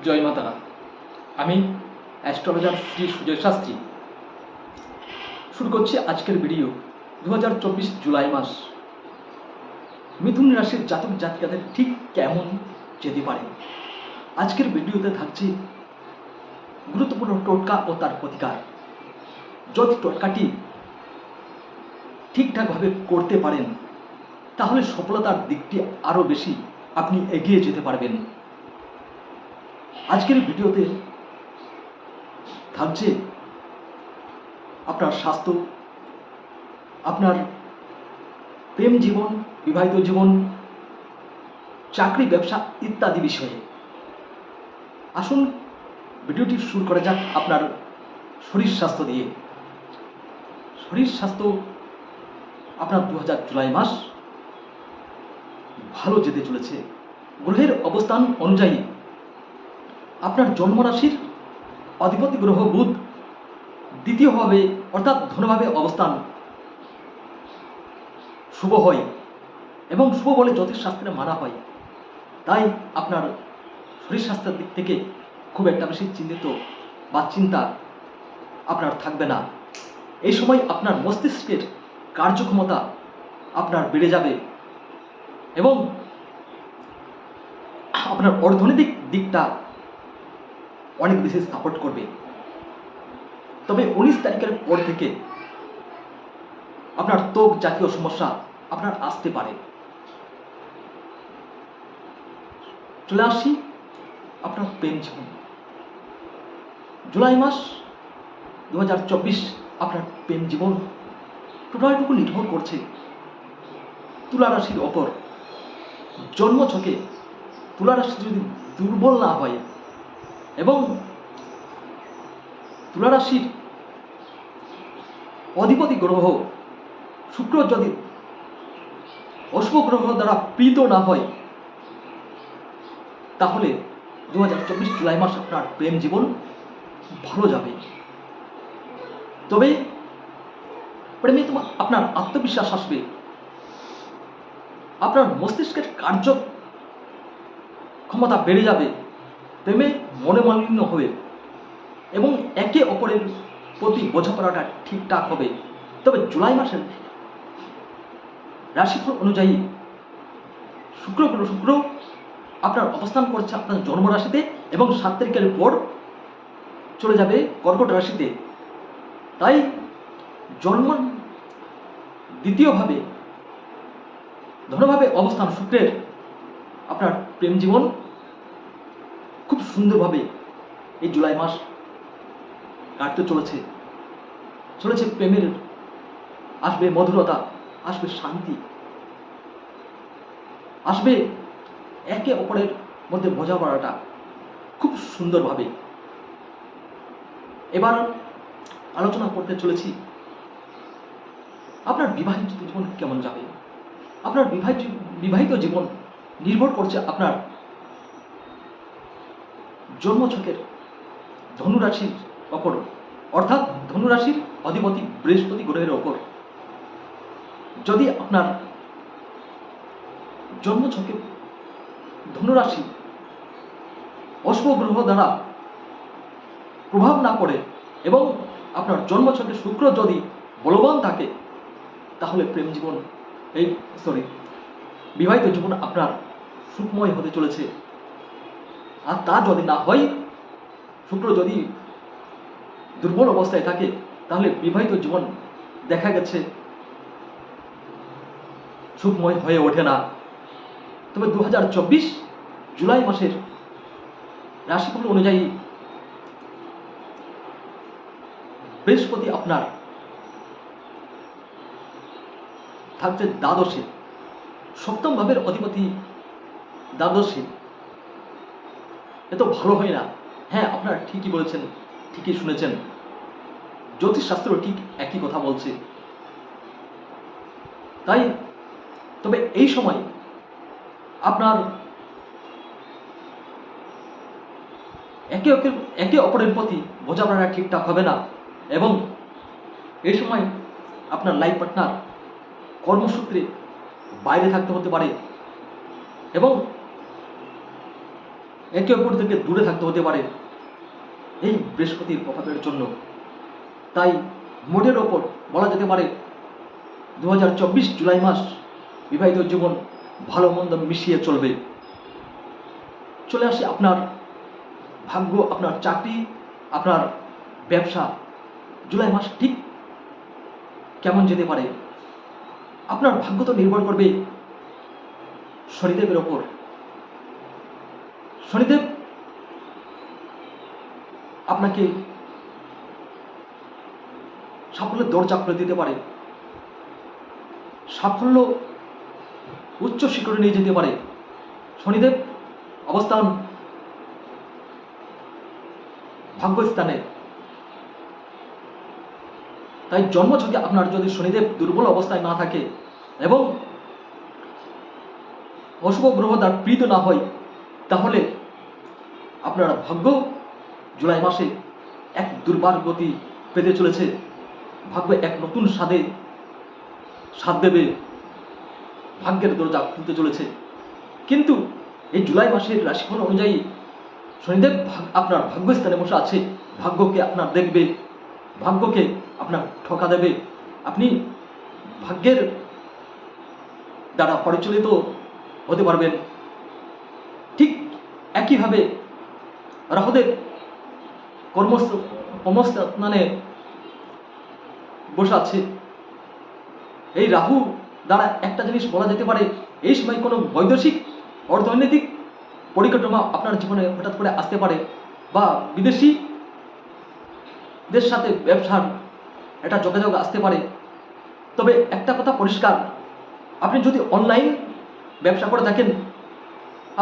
জয় মাতারা। আমি অ্যাস্ট্রোলজার শ্রী সুজয় শাস্ত্রী শুরু করছি আজকের ভিডিও। 2024 জুলাই মাস মিথুন রাশির জাতক জাতিকাদের ঠিক কেমন যেতে পারে। আজকের ভিডিওতে থাকছে গুরুত্বপূর্ণ টোটকা ও তার প্রতিকার। যদি টোটকাটি ঠিকঠাকভাবে করতে পারেন তাহলে সফলতার দিকটি আরও বেশি আপনি এগিয়ে যেতে পারবেন। আজকের ভিডিওতে থাকছে আপনার স্বাস্থ্য, আপনার প্রেম জীবন, বিবাহিত জীবন, চাকরি, ব্যবসা ইত্যাদি বিষয়ে। আসুন ভিডিওটি শুরু করা যাক আপনার শরীর স্বাস্থ্য দিয়ে। শরীর স্বাস্থ্য আপনার 2000 জুলাই মাস ভালো যেতে চলেছে। গ্রহের অবস্থান অনুযায়ী আপনার জন্মরাশির অধিপতি গ্রহ বুধ দ্বিতীয়ভাবে অর্থাৎ ধনভাবে অবস্থান শুভ হয় এবং শুভ বলে জ্যোতিষশাস্ত্রে মানা হয়। তাই আপনার শরীর স্বাস্থ্যের দিক থেকে খুব একটা বেশি চিন্তিত বা চিন্তা আপনার থাকবে না। এই সময় আপনার মস্তিষ্কের কার্যক্ষমতা আপনার বেড়ে যাবে এবং আপনার অর্থনৈতিক দিকটা অনেক বেশি সাপোর্ট করবে। তবে 19 তারিখের পর থেকে আপনার ত্বক জাতীয় সমস্যা আপনার আসতে পারে। চলে আসি আপনার প্রেম জীবন। জুলাই মাস 2024 আপনার প্রেম জীবন টোটালটুকু নির্ভর করছে তুলা রাশির ওপর। জন্মছকে তুলা রাশি যদি দুর্বল না হয় এবং তুলা রাশির অধিপতি গ্রহ শুক্র যদি অশুভ গ্রহ দ্বারা প্রীত না হয় তাহলে 2024 জুলাই মাস আপনার প্রেম জীবন ভালো যাবে। তবে প্রেমে আপনার আত্মবিশ্বাস আসবে, আপনার মস্তিষ্কের কার্য ক্ষমতা বেড়ে যাবে, প্রেমে মনোমালিন্য হবে এবং একে অপরের প্রতি বোঝাপড়াটা ঠিকঠাক হবে। তবে জুলাই মাসের রাশিফল অনুযায়ী শুক্র আপনার অবস্থান করছে আপনার জন্মরাশিতে এবং 7 তারিখের পর চলে যাবে কর্কট রাশিতে। তাই জন্ম দ্বিতীয়ভাবে ধনভাবে অবস্থান শুক্রের আপনার প্রেম জীবন খুব সুন্দরভাবে এই জুলাই মাস কাটতে চলেছে প্রেমের আসবে মধুরতা, আসবে শান্তি, আসবে একে অপরের মধ্যে বোঝাপড়াটা খুব সুন্দরভাবে। এবার আলোচনা করতে চলেছি আপনার বিবাহিত জীবন কেমন যাবে। আপনার বিবাহিত জীবন নির্ভর করছে আপনার জন্মছকের ধনুরাশির ওপর, অর্থাৎ ধনুরাশির অধিপতি বৃহস্পতি গ্রহের ওপর। যদি আপনার জন্মছকে ধনুরাশি অশুভ গ্রহ দ্বারা প্রভাব না পড়ে এবং আপনার জন্মছকে শুক্র যদি বলবান থাকে তাহলে প্রেম জীবন বিবাহিত জীবন আপনার সুখময় হতে চলেছে। আর তা যদি না হয়, শুক্র যদি দুর্বল অবস্থায় থাকে তাহলে বিবাহিত জীবন দেখা গেছে সুখময় হয়ে ওঠে না। তবে 2024 জুলাই মাসের রাশিফল অনুযায়ী বৃহস্পতি আপনার থাকছে দ্বাদশে, সপ্তম ভাবের অধিপতি দ্বাদশে। এত ভালো হয় না। হ্যাঁ, আপনারা ঠিকই বলেছেন, ঠিকই শুনেছেন, জ্যোতিষশাস্ত্র ঠিক একই কথা বলছে। তাই তবে এই সময় আপনার একে অপরের প্রতি বোঝাপড়া ঠিকঠাক হবে না এবং এই সময় আপনার লাইফ পার্টনার কর্মসূত্রে বাইরে থাকতে হতে পারে এবং একে অপর থেকে দূরে থাকতে হতে পারে এই বৃহস্পতির প্রভাবের জন্য। তাই মোটের ওপর বলা যেতে পারে 2024 জুলাই মাস বিবাহিত জীবন ভালো মন্দ মিশিয়ে চলবে। চলে আসে আপনার ভাগ্য, আপনার চাকরি, আপনার ব্যবসা জুলাই মাস ঠিক কেমন যেতে পারে। আপনার ভাগ্য তো নির্ভর করবে শনিদেবের ওপর। শনিদেব আপনাকে সাফল্যের দরজা খুলে দিতে পারে, সাফল্য উচ্চ শিখরে নিয়ে যেতে পারে। শনিদেব অবস্থান ভাগ্যস্থানে, তাই জন্মছকে আপনার যদি শনিদেব দুর্বল অবস্থায় না থাকে এবং অশুভ গ্রহ দ্বার প্রীত না হয়, তাহলে আপনার ভাগ্য জুলাই মাসে এক দুর্বার গতি পেতে চলেছে। ভাগ্য এক নতুন স্বাদ দেবে, ভাগ্যের দরজা খুলতে চলেছে। কিন্তু এই জুলাই মাসের রাশিফল অনুযায়ী শনিদেব আপনার ভাগ্যস্থানে বসে আছে, ভাগ্যকে আপনার দেখবে, ভাগ্যকে আপনার ঠকা দেবে। আপনি ভাগ্যের দ্বারা পরিচালিত হতে পারবেন। ঠিক একইভাবে রাহুদেব কর্মস্থানে বসে আছে। এই রাহু দ্বারা একটা জিনিস বলা যেতে পারে, এই সময় কোনো বৈদেশিক অর্থনৈতিক পরিকাঠামো আপনার জীবনে হঠাৎ করে আসতে পারে, বা বিদেশিদের সাথে ব্যবসার একটা যোগাযোগ আসতে পারে। তবে একটা কথা পরিষ্কার, আপনি যদি অনলাইন ব্যবসা করে থাকেন,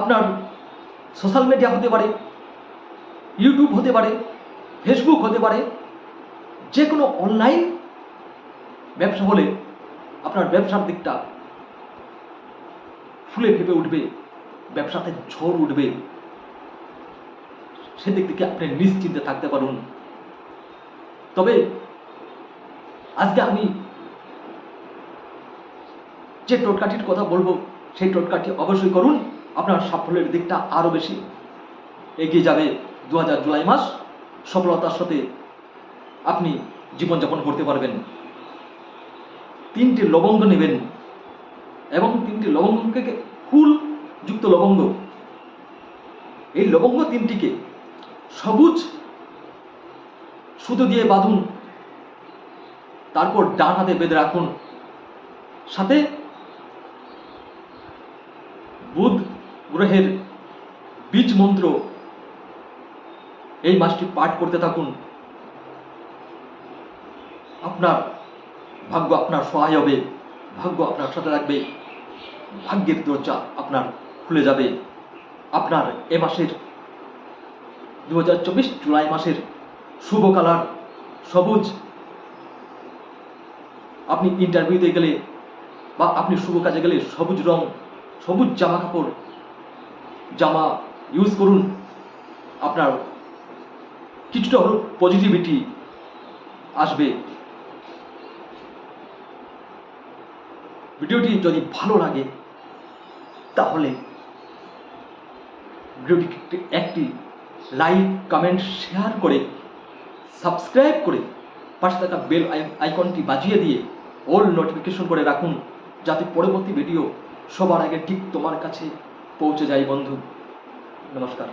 আপনার সোশ্যাল মিডিয়া হতে পারে, ইউটিউব হতে পারে, ফেসবুক হতে পারে, যে কোনো অনলাইন ব্যবসা হলে আপনার ব্যবসার দিকটা ফুলে ফেপে উঠবে, ব্যবসাতে ঝড় উঠবে, সেদিক থেকে আপনি নিশ্চিন্তে থাকতে পারুন। তবে আজকে আমি যে টোটকাটির কথা বলবো, সেই টোটকাটি অবশ্যই করুন, আপনার সাফল্যের দিকটা আরো বেশি এগিয়ে যাবে। 2000 জুলাই মাস সফলতার সাথে আপনি জীবনযাপন করতে পারবেন। 3টি লবঙ্গ নেবেন এবং 3টি লবঙ্গকে ফুল যুক্ত লবঙ্গ, এই লবঙ্গ 3টিকে সবুজ সুতো দিয়ে বাঁধুন, তারপর ডান হাতে বেঁধে রাখুন। সাথে বুধ গ্রহের বীজ মন্ত্র এই মাসটি পাঠ করতে থাকুন। আপনার ভাগ্য আপনার সহায় হবে, ভাগ্য আপনার সাথে থাকবে, ভাগ্যের দরজা আপনার খুলে যাবে। আপনার এ মাসের 2024 জুলাই মাসের শুভ কালার সবুজ। আপনি ইন্টারভিউতে গেলে বা আপনি শুভ কাজে গেলে সবুজ রং, সবুজ জামা ইউজ করুন। আপনার কিছুটা হলেও পজিটিভিটি আসবে। ভিডিওটি যদি ভালো লাগে তাহলে ভিডিওটি একটি লাইক, কমেন্ট, শেয়ার করে সাবস্ক্রাইব করে পাশে থাকা বেল আইকনটি বাজিয়ে দিয়ে অল নোটিফিকেশন করে রাখুন, যাতে পরবর্তী ভিডিও সবার আগে ঠিক তোমার কাছে পৌঁছে যায়। বন্ধু, নমস্কার।